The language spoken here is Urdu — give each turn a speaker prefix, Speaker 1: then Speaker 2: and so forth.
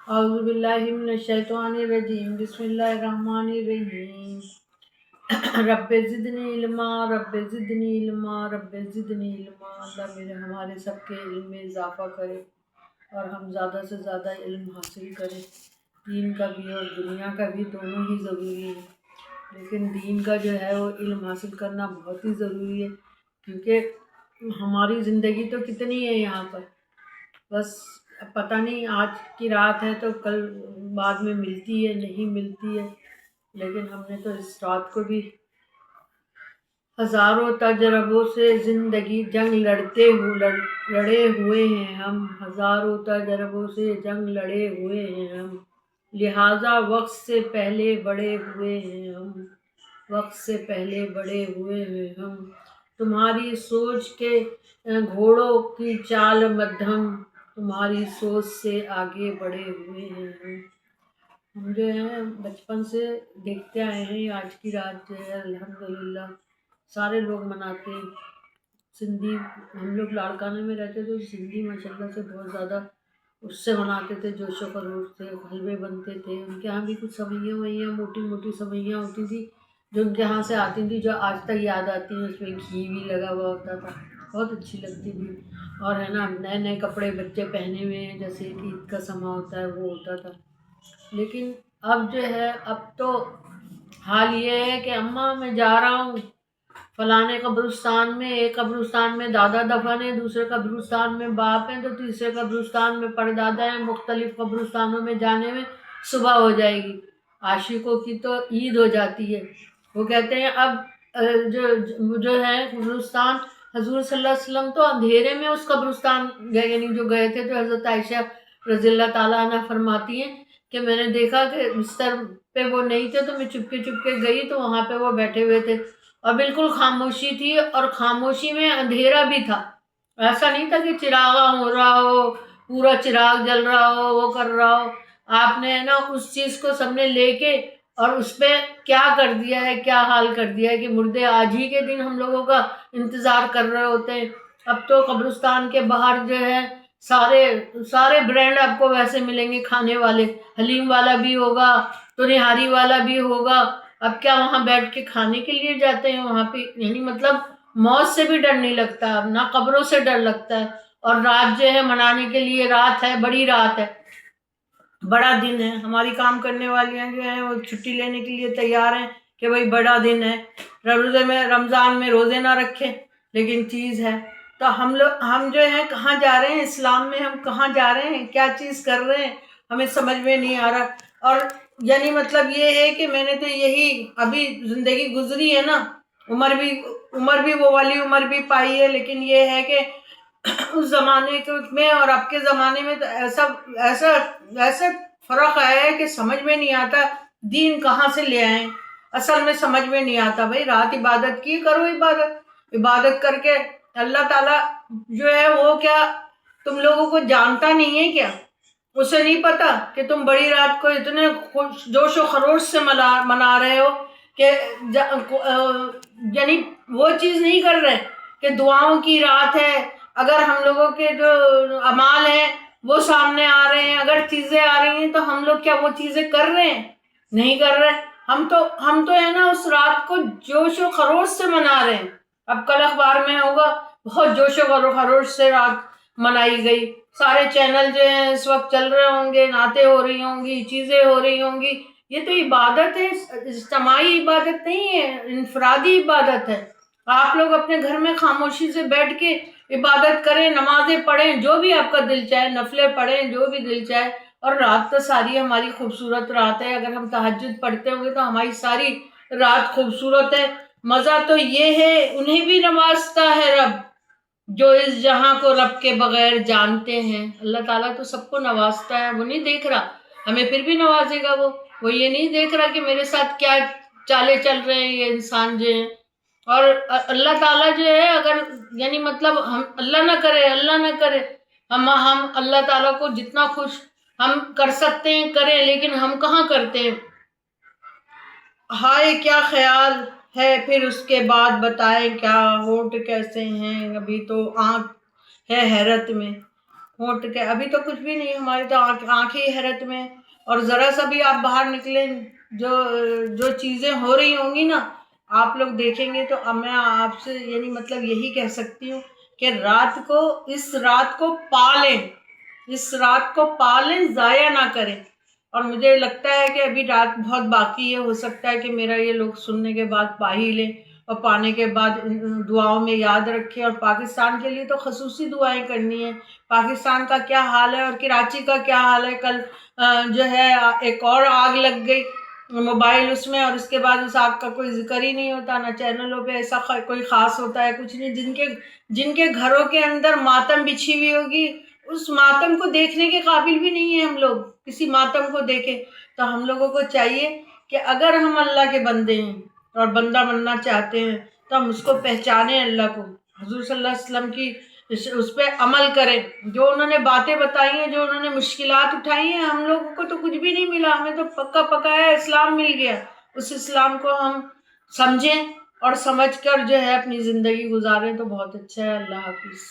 Speaker 1: اعوذ باللہ من الشیطان الرجیم، بسم اللہ الرحمن الرحیم۔ رب زدنی علما، رب زدنی علما، رب زدنی علما۔ اللہ میرے ہمارے سب کے علم میں اضافہ کرے اور ہم زیادہ سے زیادہ علم حاصل کریں۔ دین کا بھی اور دنیا کا بھی دونوں ہی ضروری ہے، لیکن دین کا جو ہے وہ علم حاصل کرنا بہت ہی ضروری ہے، کیونکہ ہماری زندگی تو کتنی ہے یہاں پر، بس پتہ نہیں آج کی رات ہے تو کل بعد میں ملتی ہے نہیں ملتی ہے، لیکن ہم نے تو اس رات کو بھی ہزاروں تجربوں سے زندگی جنگ لڑے ہوئے ہیں ہم، ہزاروں تجربوں سے جنگ لڑے ہوئے ہیں ہم، لہٰذا وقت سے پہلے بڑے ہوئے ہیں ہم، وقت سے پہلے بڑے ہوئے ہیں ہم، تمہاری سوچ کے گھوڑوں کی چال مدھم، تمہاری سوچ سے آگے بڑھے ہوئے ہیں ہم جو ہے بچپن سے دیکھتے آئے ہیں۔ آج کی رات جو ہے الحمدللہ سارے لوگ مناتے ہیں۔ سندھی ہم لوگ لاڑکانہ میں رہتے تھے، سندھی ماشاءاللہ سے بہت زیادہ اس سے مناتے تھے، جوش و خروش سے حلوے بنتے تھے۔ ان کے یہاں بھی کچھ سوئیاں موٹی موٹی سوئیاں ہوتی تھی جو ان کے یہاں سے آتی تھی، جو آج تک یاد آتی ہیں، اس میں گھی بھی لگا ہوا ہوتا تھا، بہت اچھی لگتی تھی۔ اور ہے نا نئے نئے کپڑے بچے پہنے ہوئے ہیں، جیسے کہ عید کا سما ہوتا ہے وہ ہوتا تھا۔ لیکن اب جو ہے اب تو حال یہ ہے کہ اماں میں جا رہا ہوں فلانے قبرستان میں، ایک قبرستان میں دادا دفن ہے، دوسرے قبرستان میں باپ ہیں، تو تیسرے قبرستان میں پردادا ہیں۔ مختلف قبرستانوں میں جانے میں صبح ہو جائے گی۔ عاشقوں کی تو عید ہو جاتی ہے۔ وہ کہتے ہیں اب جو ہے قبرستان، حضور صلی اللہ علیہ وسلم تو اندھیرے میں اس قبرستان گئے، یعنی جو گئے تھے، تو حضرت عائشہ رضی اللہ تعالیٰ عنہ فرماتی ہیں کہ میں نے دیکھا کہ بستر پہ وہ نہیں تھے، تو میں چپکے گئی تو وہاں پہ وہ بیٹھے ہوئے تھے اور بالکل خاموشی تھی، اور خاموشی میں اندھیرا بھی تھا۔ ایسا نہیں تھا کہ چراغاں ہو رہا ہو، پورا چراغ جل رہا ہو، وہ کر رہا ہو۔ آپ نے نا اس چیز کو سب نے لے کے اور اس پہ کیا کر دیا ہے، کیا حال کر دیا ہے کہ مردے آج ہی کے دن ہم لوگوں کا انتظار کر رہے ہوتے ہیں۔ اب تو قبرستان کے باہر جو ہے سارے برانڈ آپ کو ویسے ملیں گے کھانے والے، حلیم والا بھی ہوگا تو نہاری والا بھی ہوگا۔ اب کیا وہاں بیٹھ کے کھانے کے لیے جاتے ہیں وہاں پہ، یعنی مطلب موت سے بھی ڈر نہیں لگتا اب، نہ قبروں سے ڈر لگتا ہے۔ اور رات جو ہے منانے کے لیے، رات ہے، بڑی رات ہے، بڑا دن ہے۔ ہماری کام کرنے والیاں جو ہیں وہ چھٹی لینے کے لیے تیار ہیں کہ بھائی بڑا دن ہے، رمضان میں روزے نہ رکھیں، لیکن چیز ہے تو ہم جو ہیں کہاں جا رہے ہیں، اسلام میں ہم کہاں جا رہے ہیں، کیا چیز کر رہے ہیں، ہمیں سمجھ میں نہیں آ رہا۔ اور یعنی مطلب یہ ہے کہ میں نے تو یہی ابھی زندگی گزری ہے نا، عمر بھی وہ والی عمر بھی پائی ہے، لیکن یہ ہے کہ اس زمانے میں اور اب کے زمانے میں تو ایسا فرق آیا ہے کہ سمجھ میں نہیں آتا دین کہاں سے لے آئیں، اصل میں سمجھ میں نہیں آتا۔ بھائی رات عبادت کی کرو، عبادت کر کے اللہ تعالیٰ جو ہے وہ کیا تم لوگوں کو جانتا نہیں ہے کیا؟ اسے نہیں پتا کہ تم بڑی رات کو اتنے جوش و خروش سے منا رہے ہو کہ یعنی وہ چیز نہیں کر رہے کہ دعاؤں کی رات ہے، اگر ہم لوگوں کے جو اعمال ہیں وہ سامنے آ رہے ہیں، اگر چیزیں آ رہی ہیں تو ہم لوگ کیا وہ چیزیں کر رہے ہیں؟ نہیں کر رہے۔ ہم تو ہے نا اس رات کو جوش و خروش سے منا رہے ہیں۔ اب کل اخبار میں ہوگا بہت جوش و خروش سے رات منائی گئی، سارے چینل جو ہیں اس وقت چل رہے ہوں گے، نعتیں ہو رہی ہوں گی، چیزیں ہو رہی ہوں گی۔ یہ تو عبادت ہے، اجتماعی عبادت نہیں ہے، انفرادی عبادت ہے۔ آپ لوگ اپنے گھر میں خاموشی سے بیٹھ کے عبادت کریں، نمازیں پڑھیں، جو بھی آپ کا دل چاہے، نفلیں پڑھیں، جو بھی دل چاہے۔ اور رات تو ساری ہماری خوبصورت رات ہے، اگر ہم تہجد پڑھتے ہوں گے تو ہماری ساری رات خوبصورت ہے۔ مزہ تو یہ ہے انہیں بھی نوازتا ہے رب جو اس جہاں کو رب کے بغیر جانتے ہیں۔ اللہ تعالیٰ تو سب کو نوازتا ہے، وہ نہیں دیکھ رہا، ہمیں پھر بھی نوازے گا۔ وہ یہ نہیں دیکھ رہا کہ میرے ساتھ کیا چالے چل رہے ہیں یہ انسان جو ہیں۔ اور اللہ تعالیٰ جو ہے اگر یعنی مطلب ہم اللہ نہ کرے ہم اللہ تعالیٰ کو جتنا خوش ہم کر سکتے ہیں کریں، لیکن ہم کہاں کرتے ہیں۔ ہائے کیا خیال ہے پھر اس کے بعد بتائیں کیا، ہونٹ کیسے ہیں ابھی تو آنکھ ہے حیرت میں، ہونٹ کے ابھی تو کچھ بھی نہیں، ہماری تو آنکھیں حیرت میں، اور ذرا سا بھی آپ باہر نکلیں جو چیزیں ہو رہی ہوں گی نا آپ لوگ دیکھیں گے، تو اب میں آپ سے یعنی مطلب یہی کہہ سکتی ہوں کہ اس رات کو پالیں، اس رات کو پالیں، ضائع نہ کریں۔ اور مجھے لگتا ہے کہ ابھی رات بہت باقی ہے، ہو سکتا ہے کہ میرا یہ لوگ سننے کے بعد پا ہی لیں، اور پانے کے بعد دعاؤں میں یاد رکھیں، اور پاکستان کے لیے تو خصوصی دعائیں کرنی ہیں۔ پاکستان کا کیا حال ہے اور کراچی کا کیا حال ہے، کل جو ہے ایک اور آگ لگ گئی موبائل اس میں، اور اس کے بعد اس آگ کا کوئی ذکر ہی نہیں ہوتا، نہ چینلوں پہ ایسا کوئی خاص ہوتا ہے، کچھ نہیں۔ جن کے گھروں کے اندر ماتم بچھی ہوئی ہوگی، اس ماتم کو دیکھنے کے قابل بھی نہیں ہیں ہم لوگ، کسی ماتم کو دیکھیں۔ تو ہم لوگوں کو چاہیے کہ اگر ہم اللہ کے بندے ہیں اور بندہ بننا چاہتے ہیں تو ہم اس کو پہچانیں، اللہ کو، حضور صلی اللہ علیہ وسلم کی اس پہ عمل کریں، جو انہوں نے باتیں بتائی ہیں، جو انہوں نے مشکلات اٹھائی ہیں۔ ہم لوگوں کو تو کچھ بھی نہیں ملا، ہمیں تو پکا پکایا اسلام مل گیا۔ اس اسلام کو ہم سمجھیں اور سمجھ کر جو ہے اپنی زندگی گزاریں تو بہت اچھا ہے۔ اللہ حافظ۔